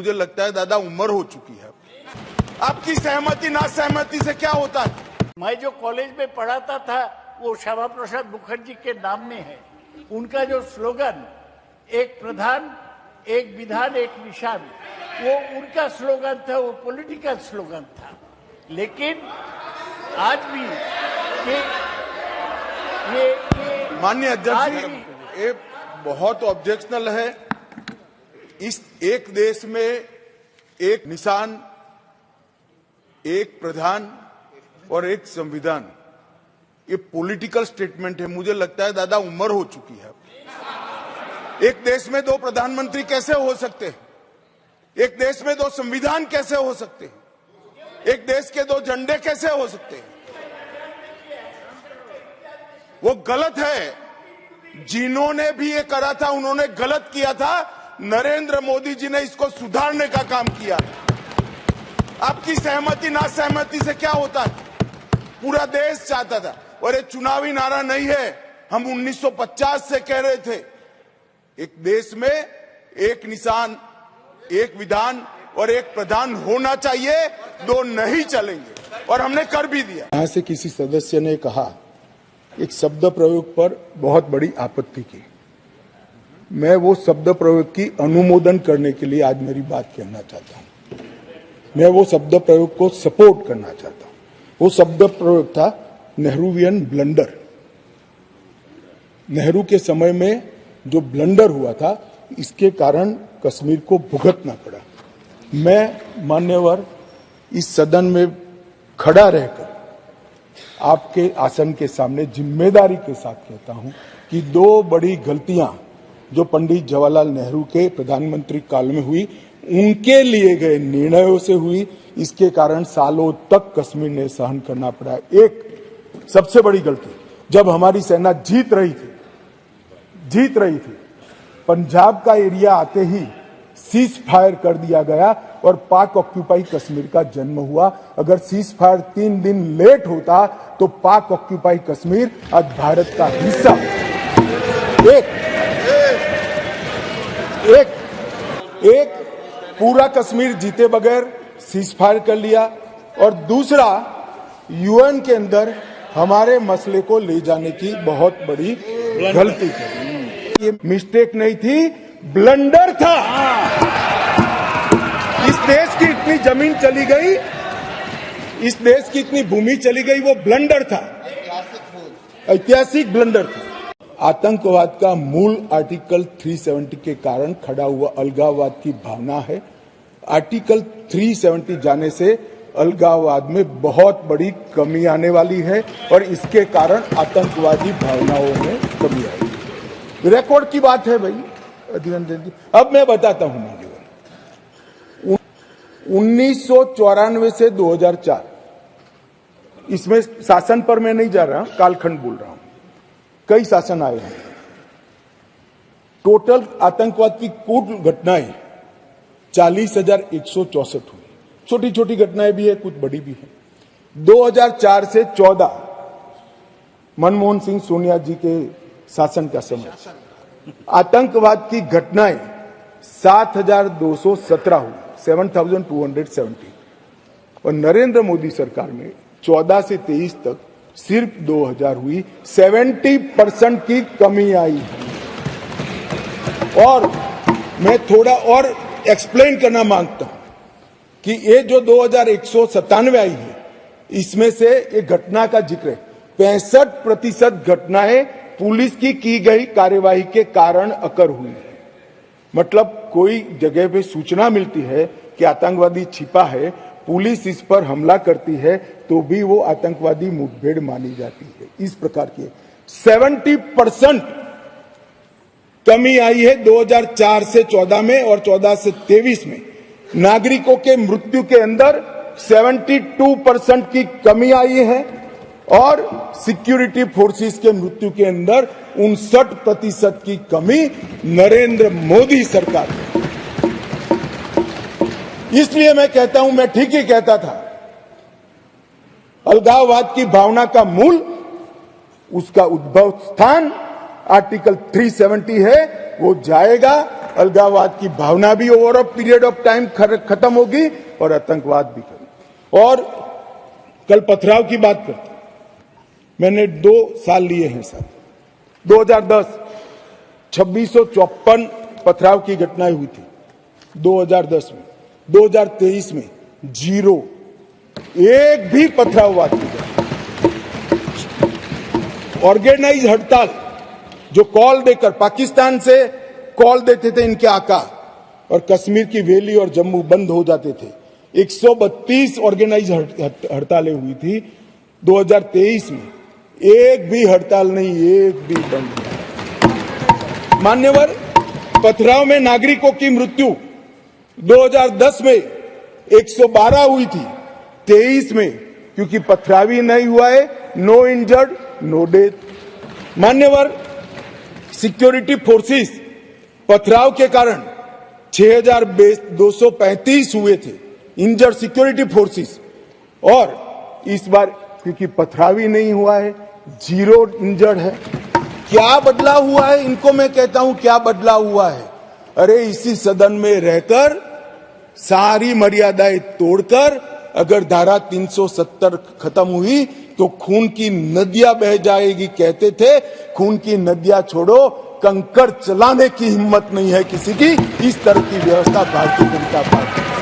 मुझे लगता है दादा उम्र हो चुकी है। आपकी सहमति ना सहमति से क्या होता है? मैं जो कॉलेज में पढ़ाता था वो श्यामा प्रसाद मुखर्जी के नाम में है। उनका जो स्लोगन एक प्रधान एक विधान एक निशान, वो उनका स्लोगन था, वो पॉलिटिकल स्लोगन था। लेकिन आज भी ये माननीय अध्यक्ष जी, ये बहुत ऑब्जेक्शनल है। इस एक देश में एक निशान, एक प्रधान और एक संविधान, ये पॉलिटिकल स्टेटमेंट है। मुझे लगता है दादा उम्र हो चुकी है। एक देश में दो प्रधानमंत्री कैसे हो सकते हैं? एक देश में दो संविधान कैसे हो सकते हैं? एक देश के दो झंडे कैसे हो सकते हैं? वो गलत है। जिन्होंने भी ये करा था उन्होंने गलत किया था। नरेंद्र मोदी जी ने इसको सुधारने का काम किया। आपकी सहमति ना सहमति से क्या होता है? पूरा देश चाहता था। और ये चुनावी नारा नहीं है, हम 1950 से कह रहे थे, एक देश में एक निशान, एक विधान और एक प्रधान होना चाहिए, दो नहीं चलेंगे, और हमने कर भी दिया। यहां से किसी सदस्य ने कहा, एक शब्द प्रयोग पर बहुत बड़ी आपत्ति की। मैं वो शब्द प्रयोग की अनुमोदन करने के लिए आज मेरी बात कहना चाहता हूं। मैं वो शब्द प्रयोग को सपोर्ट करना चाहता हूं। वो शब्द प्रयोग था नेहरूवियन ब्लंडर। नेहरू के समय में जो ब्लंडर हुआ था, इसके कारण कश्मीर को भुगतना पड़ा। मैं मान्यवर इस सदन में खड़ा रहकर आपके आसन के सामने जिम्मेदारी के साथ कहता हूं कि दो बड़ी गलतियां जो पंडित जवाहरलाल नेहरू के प्रधानमंत्री काल में हुई, उनके लिए गए निर्णयों से हुई। इसके कारण सालों तक कश्मीर ने सहन करना पड़ा। एक सबसे बड़ी गलती, जब हमारी सेना जीत रही थी, पंजाब का एरिया आते ही सीज फायर कर दिया गया और पाक ऑक्यूपाई कश्मीर का जन्म हुआ। अगर सीज फायर 3 दिन लेट होता तो पाक ऑक्यूपाई कश्मीर आज भारत का हिस्सा। एक पूरा कश्मीर जीते बगैर सीज फायर कर लिया, और दूसरा यूएन के अंदर हमारे मसले को ले जाने की बहुत बड़ी गलती की। ये मिस्टेक नहीं थी, ब्लंडर था। इस देश की इतनी जमीन चली गई, इस देश की इतनी भूमि चली गई, वो ब्लंडर था, ऐतिहासिक ब्लंडर था। आतंकवाद का मूल आर्टिकल 370 के कारण खड़ा हुआ अलगाववाद की भावना है। आर्टिकल 370 जाने से अलगाववाद में बहुत बड़ी कमी आने वाली है और इसके कारण आतंकवादी भावनाओं में कमी आएगी। रिकॉर्ड की बात है भाई अभिनंदन जी। अब मैं बताता हूं जीवन 1994 से 2004, इसमें शासन पर मैं नहीं जा रहा, कालखंड बोल रहा हूं। कई शासन आए हैं। टोटल आतंकवाद की कुल घटनाएं 40,164 हुई। छोटी छोटी घटनाएं भी है, कुछ बड़ी भी है। 2004 से 14 मनमोहन सिंह सोनिया जी के शासन का समय, आतंकवाद की घटनाएं 7,217 हुई, 7,270। और नरेंद्र मोदी सरकार में 14 से 23 तक सिर्फ 2,000 हुई। 70% की कमी आई है। और मैं थोड़ा और एक्सप्लेन करना मांगता हूं कि ये जो 2,197 आई है, इसमें से एक घटना का जिक्र है। 65% घटनाएं पुलिस की गई कार्यवाही के कारण अकर हुई है। मतलब कोई जगह पे सूचना मिलती है कि आतंकवादी छिपा है, पुलिस इस पर हमला करती है तो भी वो आतंकवादी मुठभेड़ मानी जाती है। इस प्रकार की 70% कमी आई है 2004 से 14 में, और 14 से 23 में नागरिकों के मृत्यु के अंदर 72% की कमी आई है, और सिक्योरिटी फोर्सेस के मृत्यु के अंदर 59% की कमी नरेंद्र मोदी सरकार में। इसलिए मैं कहता हूं, मैं ठीक ही कहता था, अलगाववाद की भावना का मूल, उसका उद्भव स्थान आर्टिकल 370 है। वो जाएगा अलगाववाद की भावना भी over a period of time खत्म होगी और आतंकवाद भी खत्म। और कल पथराव की बात करते, मैंने 2 साल लिए हैं साहब। 2010 2654 पथराव की घटनाएं हुई थी 2010 में। 2023 में 0, एक भी पथराववाद की घटना। ऑर्गेनाइज हड़ताल जो कॉल देकर पाकिस्तान से कॉल देते थे इनके आका, और कश्मीर की वैली और जम्मू बंद हो जाते थे। 132 ऑर्गेनाइज हड़तालें हुई थी 2023 में, एक भी हड़ताल नहीं, एक भी बंद नहीं। मान्यवर, पथराव में नागरिकों की मृत्यु 2010 में 112 हुई थी, 23 में क्योंकि पथरावी नहीं हुआ है, नो इंजर्ड नो डेथ। मान्यवर, सिक्योरिटी फोर्सेस पथराव के कारण 6235 हुए थे इंजर्ड सिक्योरिटी फोर्सेस, और इस बार क्योंकि पथरावी नहीं हुआ है 0 इंजर्ड है। क्या बदलाव हुआ है? इनको मैं कहता हूं क्या बदलाव हुआ है। अरे इसी सदन में रहकर सारी मर्यादाएं तोड़कर अगर धारा 370 खत्म हुई तो खून की नदियां बह जाएगी कहते थे। खून की नदियां छोड़ो, कंकड़ चलाने की हिम्मत नहीं है किसी की। इस तरह की व्यवस्था भारतीय जनता पार्टी